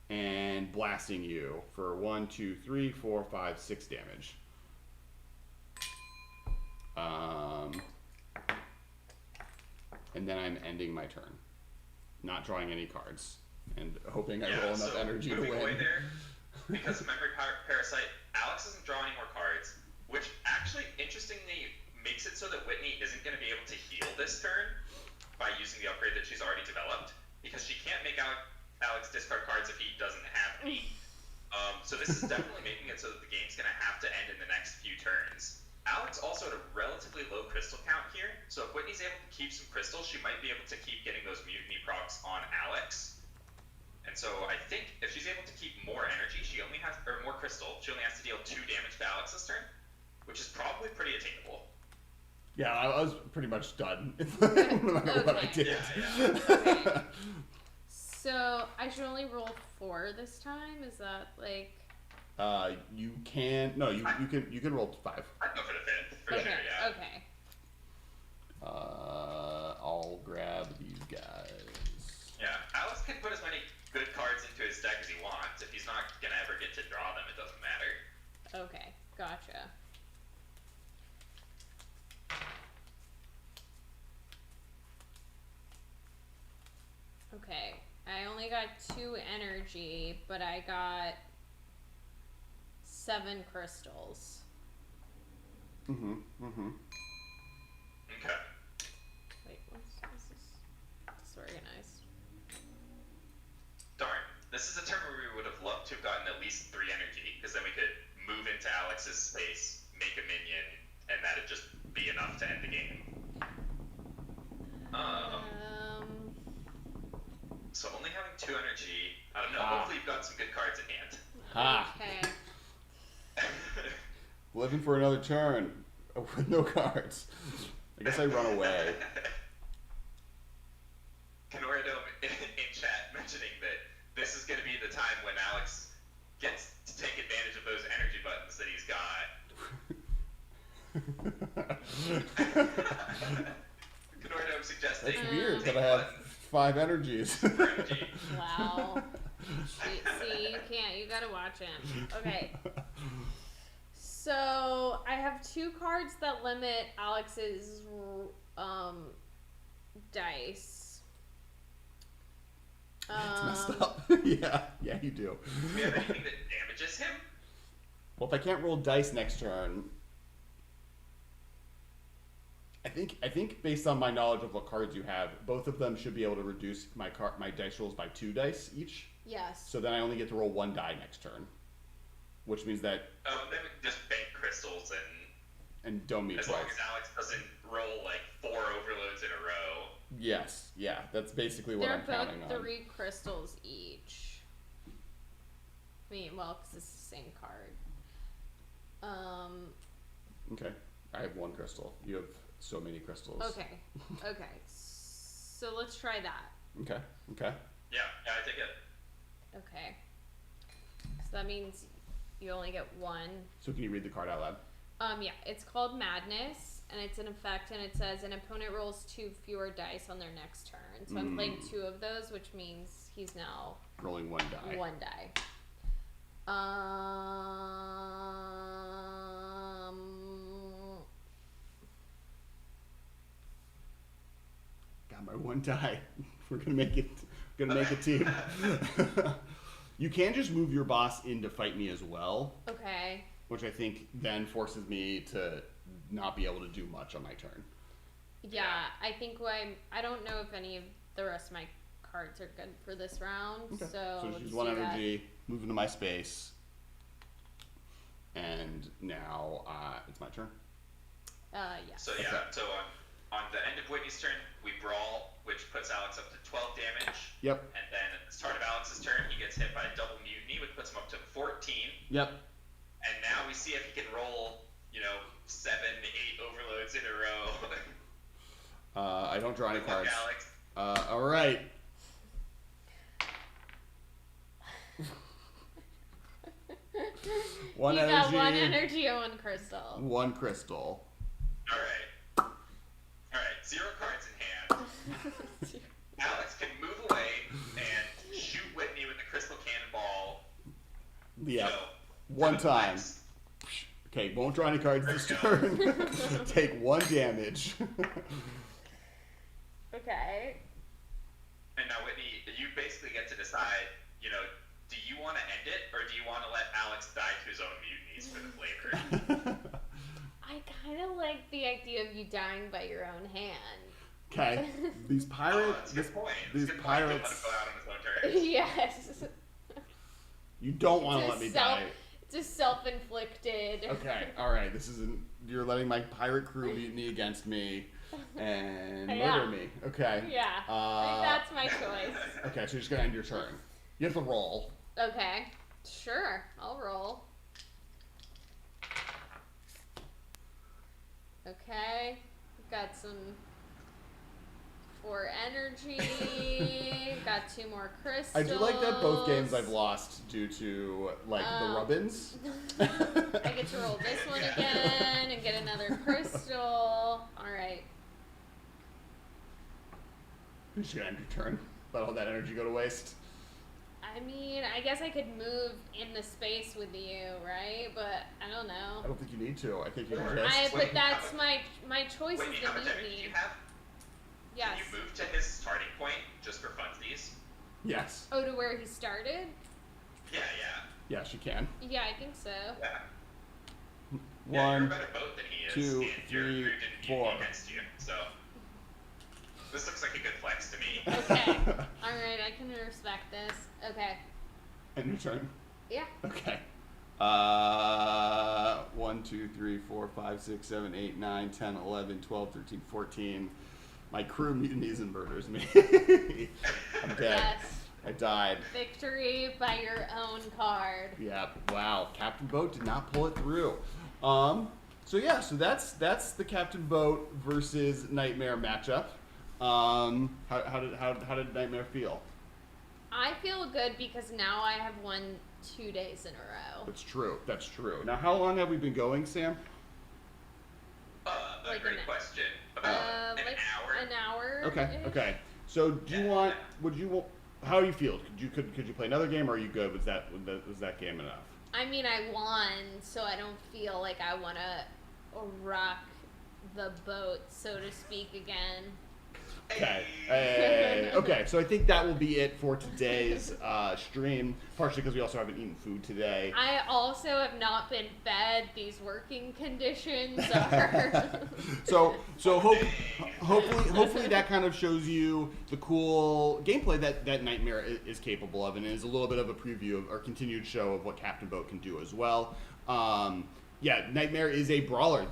and blasting you for 1, 2, 3, 4, 5, 6 damage. And then I'm ending my turn, not drawing any cards, and hoping I roll enough energy to moving win. away there, because of Memory Parasite, Alex doesn't draw any more cards, which actually, interestingly, makes it so that Whitney isn't going to be able to heal this turn by using the upgrade that she's already developed, because she can't make Alex discard cards if he doesn't have any. So this is definitely making it so that the game's going to have to end in the next few turns. Alex also had a relatively low crystal count here, so if Whitney's able to keep some crystals, she might be able to keep getting those mutiny procs on Alex. And so I think if she's able to keep more energy, more crystal, she only has to deal 2 damage to Alex this turn, which is probably pretty attainable. Yeah, I was pretty much done no matter what I did. Yeah. Okay. So I should only roll 4 this time? Is that like... You can roll 5. I'd go for the 5th, for Okay, sure, yeah. okay. I'll grab these guys. Yeah, Alex can put as many good cards into his deck as he wants. If he's not gonna ever get to draw them, it doesn't matter. Okay, gotcha. Okay, I only got 2 energy, but I got 7 crystals. Okay. Wait, what's this? Disorganized. Darn. This is a turn where we would have loved to have gotten at least 3 energy, because then we could move into Alex's space, make a minion, and that'd just be enough to end the game. Ha! Okay. Living for another turn with no cards. I guess I run away. Canorido in chat mentioning that this is going to be the time when Alex gets to take advantage of those energy buttons that he's got. Canorido suggesting. That's weird that I have 5 energies. For energy. Wow. See, you can't. You gotta watch him. Okay. So I have 2 cards that limit Alex's dice. It's messed up. yeah, you do. Do we have anything that damages him? Well, if I can't roll dice next turn, I think based on my knowledge of what cards you have, both of them should be able to reduce my dice rolls by 2 dice each. Yes. So then I only get to roll 1 die next turn, which means that. Then we just bank crystals and don't meet as twice. long as Alex doesn't roll like 4 overloads in a row. Yes, yeah, that's basically what I'm counting on. They're both 3 crystals each. I mean, well, because it's the same card. Okay, I have 1 crystal. You have so many crystals. Okay. So let's try that. Okay. Yeah, I take it. Okay. So that means you only get 1. So can you read the card out loud? Yeah, it's called Madness, and it's an effect, and it says an opponent rolls 2 fewer dice on their next turn. So I'm playing 2 of those, which means he's now Rolling 1 die. 1 die. Got my 1 die. We're gonna make it. A team. You can just move your boss in to fight me as well. Okay. Which I think then forces me to not be able to do much on my turn. Yeah, I think I don't know if any of the rest of my cards are good for this round. Okay. So just let's use 1 do that. energy, move into my space, and now it's my turn. Yeah. So Okay. so on the end of Whitney's turn, we brawl, which puts Alex up to 12 damage. Yep. And then at the start of Alex's turn, he gets hit by a double mutiny, which puts him up to 14. Yep. And now we see if he can roll, 7, 8 overloads in a row. I don't draw any Good luck, cards. Alex. All right. One you energy. got 1 energy and 1 crystal. 1 crystal. All right, 0 cards in hand. Alex can move away and shoot Whitney with the crystal cannonball. Yeah. 1 7 time. points. Okay, won't draw any cards this There turn. Take 1 damage. Okay. And now, Whitney, you basically get to decide, do you want to end it, or do you want to let Alex die to his own mutinies for the flavor? I kind of like the idea of you dying by your own hand. Okay. These pirates. That's a good point. These That's a good point. Don't let him pirates. go out on his own terms. Yes. You don't want to It's let me a die. It's a self-inflicted. Okay. All right. This isn't. You're letting my pirate crew mutiny against me and murder me. Okay. Yeah. I think that's my choice. Okay. So you're just gonna end your turn. You have to roll. Okay. Sure. I'll roll. Okay. Got some 4 energy. Got 2 more crystals. I do like that both games I've lost due to the rubbins. I get to roll this one again and get another crystal. Alright. You're just gonna end your turn. Let all that energy go to waste. I mean, I guess I could move in the space with you, right? But I don't know. I don't think you need to. I think you can just. But that's my choice Whitney, is how to much meet energy do me. you have? Yes. Can you move to his starting point just for funsies? Yes. Oh, to where he started? Yeah. Yes, you can. Yeah, I think so. Yeah. Yeah, you're a 1, better boat than he is. 2, and you're 3, didn't 4. against you, so this looks like a good flex to me. Okay. Alright, I can respect this. Okay. End your turn. Yeah. Okay. 1, 2, 3, 4, 5, 6, 7, 8, 9, 10, 11, 12, 13, 14. My crew mutinies and murders me. I'm dead. Yes. I died. Victory by your own card. Yeah. Wow. Captain Boat did not pull it through. So that's the Captain Boat versus Nightmare matchup. How did Nightmare feel? I feel good because now I have won 2 days in a row. That's true. Now, how long have we been going, Sam? A great question. About an hour. An hour. Okay. So, how do you feel? Could you play another game, or are you good? Was that game enough? I mean, I won, so I don't feel like I want to rock the boat, so to speak, again. Okay. Okay, so I think that will be it for today's stream, partially because we also haven't eaten food today. I also have not been fed. These working conditions are... Hopefully that kind of shows you the cool gameplay that Nightmare is capable of, and is a little bit of a preview of, or continued show of what Captain Boat can do as well. Yeah, Nightmare is a brawler.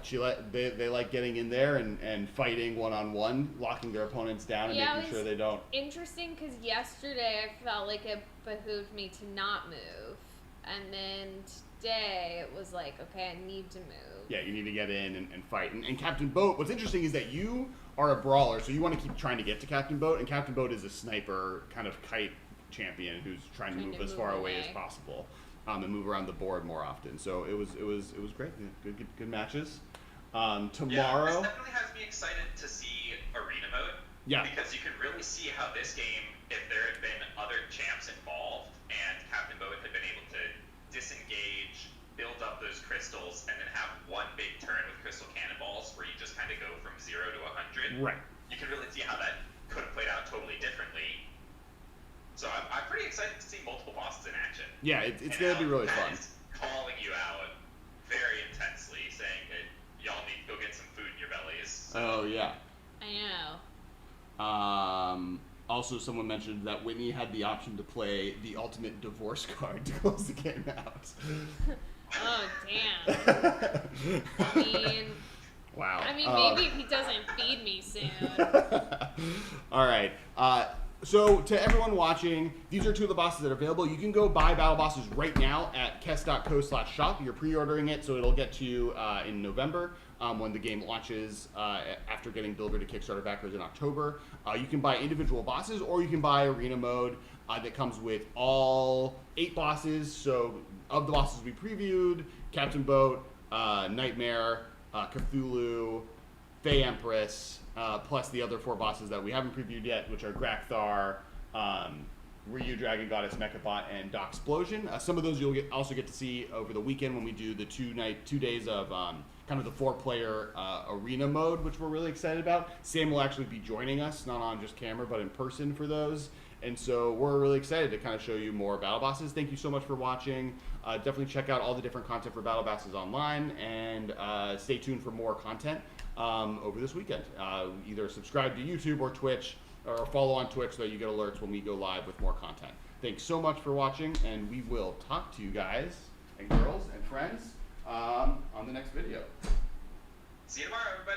They like getting in there and fighting one-on-one, locking their opponents down and making sure they don't. Interesting, because yesterday I felt like it behooved me to not move. And then today it was like, okay, I need to move. Yeah, you need to get in and fight. And Captain Boat, what's interesting is that you are a brawler, so you want to keep trying to get to Captain Boat, and Captain Boat is a sniper kind of kite champion who's trying to move as far away as possible. And move around the board more often. So it was great. Good matches. Tomorrow. This definitely has me excited to see arena mode. Yeah. Because you can really see how this game, if there had been other champs involved and Captain Boat had been able to disengage, build up those crystals, and then have one big turn with crystal cannonballs where you just kind of go from 0 to 100. Right. You can really see how that could have played out totally differently. So I'm pretty excited to see multiple bosses in action. Yeah, it's going to be really fun. Is calling you out very intensely, saying that y'all need to go get some food in your bellies. So. Oh, yeah. I know. Also, someone mentioned that Whitney had the option to play the ultimate divorce card to close the game out. Oh, damn. I mean... Wow. I mean, maybe if he doesn't feed me soon. All right. So, to everyone watching, these are two of the bosses that are available. You can go buy Battle Bosses right now at kess.co/shop. You're pre-ordering it, so it'll get to you in November when the game launches after getting delivered to Kickstarter backers in October. You can buy individual bosses, or you can buy arena mode that comes with all 8 bosses. So, of the bosses we previewed, Captain Boat, Nightmare, Cthulhu, Fae Empress, plus the other 4 bosses that we haven't previewed yet, which are Grakthar, Ryu Dragon Goddess Mechabot, and Doxplosion. Some of those you'll also get to see over the weekend when we do the 2 days of kind of the 4-player arena mode, which we're really excited about. Sam will actually be joining us, not on just camera, but in person for those. And so we're really excited to kind of show you more Battle Bosses. Thank you so much for watching. Definitely check out all the different content for Battle Bosses online, and stay tuned for more content over this weekend. Either subscribe to YouTube or Twitch, or follow on Twitch so that you get alerts when we go live with more content. Thanks so much for watching, and we will talk to you guys and girls and friends on the next video. See you tomorrow, everybody.